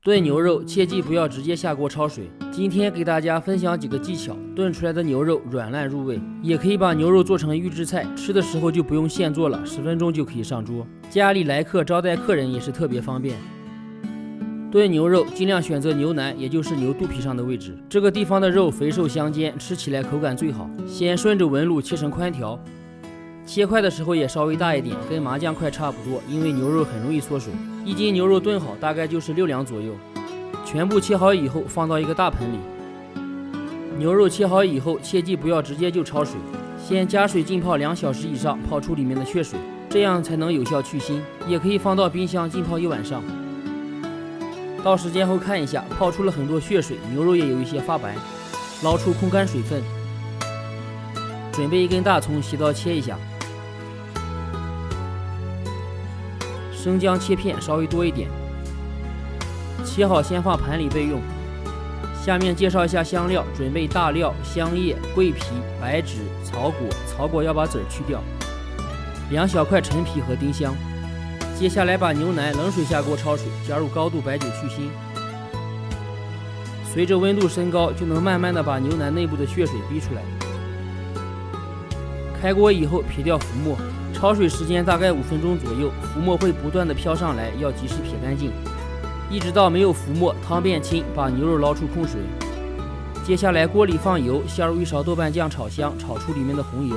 炖牛肉切记不要直接下锅焯水。今天给大家分享几个技巧，炖出来的牛肉软烂入味。也可以把牛肉做成预制菜，吃的时候就不用现做了，10分钟就可以上桌。家里来客招待客人也是特别方便。炖牛肉尽量选择牛腩，也就是牛肚皮上的位置，这个地方的肉肥瘦相间，吃起来口感最好。先顺着纹路切成宽条，切块的时候也稍微大一点，跟麻酱块差不多，因为牛肉很容易缩水。1斤牛肉炖好大概就是6两左右。全部切好以后放到一个大盆里。牛肉切好以后，切记不要直接就焯水，先加水浸泡2小时以上，泡出里面的血水，这样才能有效去腥。也可以放到冰箱浸泡1晚上。到时间后看一下，泡出了很多血水，牛肉也有一些发白，捞出控干水分。准备1根大葱，洗刀切一下。生姜切片稍微多一点，切好先放盘里备用。下面介绍一下香料，准备大料、香叶、桂皮、白芷、草果要把籽儿去掉，2小块陈皮和丁香。接下来把牛腩冷水下锅焯水，加入高度白酒去腥。随着温度升高，就能慢慢的把牛腩内部的血水逼出来。开锅以后撇掉浮沫，焯水时间大概5分钟左右，浮沫会不断的飘上来，要及时撇干净，一直到没有浮沫，汤变清，把牛肉捞出控水。接下来锅里放油，下入1勺豆瓣酱炒香，炒出里面的红油。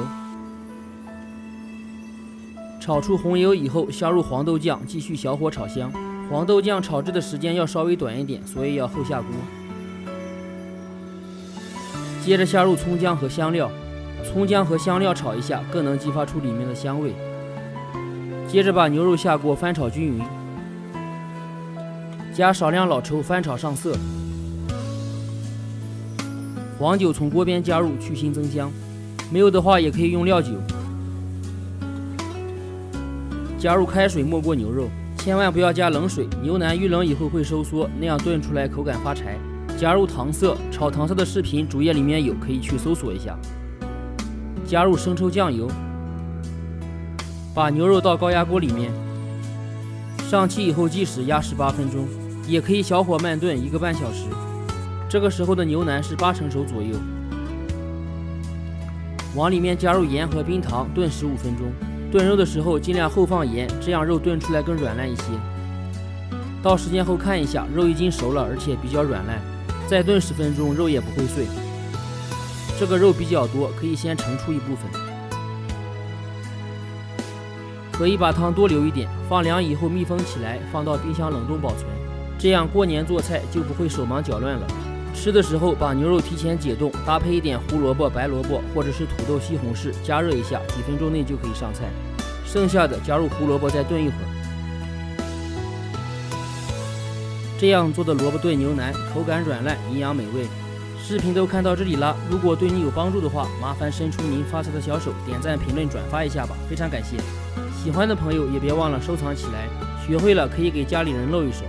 炒出红油以后，下入黄豆酱，继续小火炒香。黄豆酱炒制的时间要稍微短一点，所以要后下锅。接着下入葱姜和香料，葱姜和香料炒一下，更能激发出里面的香味。接着把牛肉下锅翻炒均匀，加少量老抽翻炒上色。黄酒从锅边加入，去腥增香，没有的话也可以用料酒。加入开水没过牛肉，千万不要加冷水，牛腩遇冷以后会收缩，那样炖出来口感发柴。加入糖色，炒糖色的视频主页里面有，可以去搜索一下。加入生抽酱油，把牛肉到高压锅里面，上气以后计时压18分钟，也可以小火慢炖1个半小时。这个时候的牛腩是8成熟左右。往里面加入盐和冰糖，炖15分钟。炖肉的时候尽量后放盐，这样肉炖出来更软烂一些。到时间后看一下，肉已经熟了，而且比较软烂，再炖10分钟，肉也不会碎。这个肉比较多，可以先盛出一部分。可以把汤多留一点，放凉以后密封起来，放到冰箱冷冻保存。这样过年做菜就不会手忙脚乱了。吃的时候把牛肉提前解冻，搭配一点胡萝卜、白萝卜或者是土豆西红柿，加热一下，几分钟内就可以上菜。剩下的加入胡萝卜再炖一会儿。这样做的萝卜炖牛腩口感软烂，营养美味。视频都看到这里了，如果对你有帮助的话，麻烦伸出您发财的小手，点赞、评论、转发一下吧，非常感谢。喜欢的朋友也别忘了收藏起来，学会了可以给家里人露一手。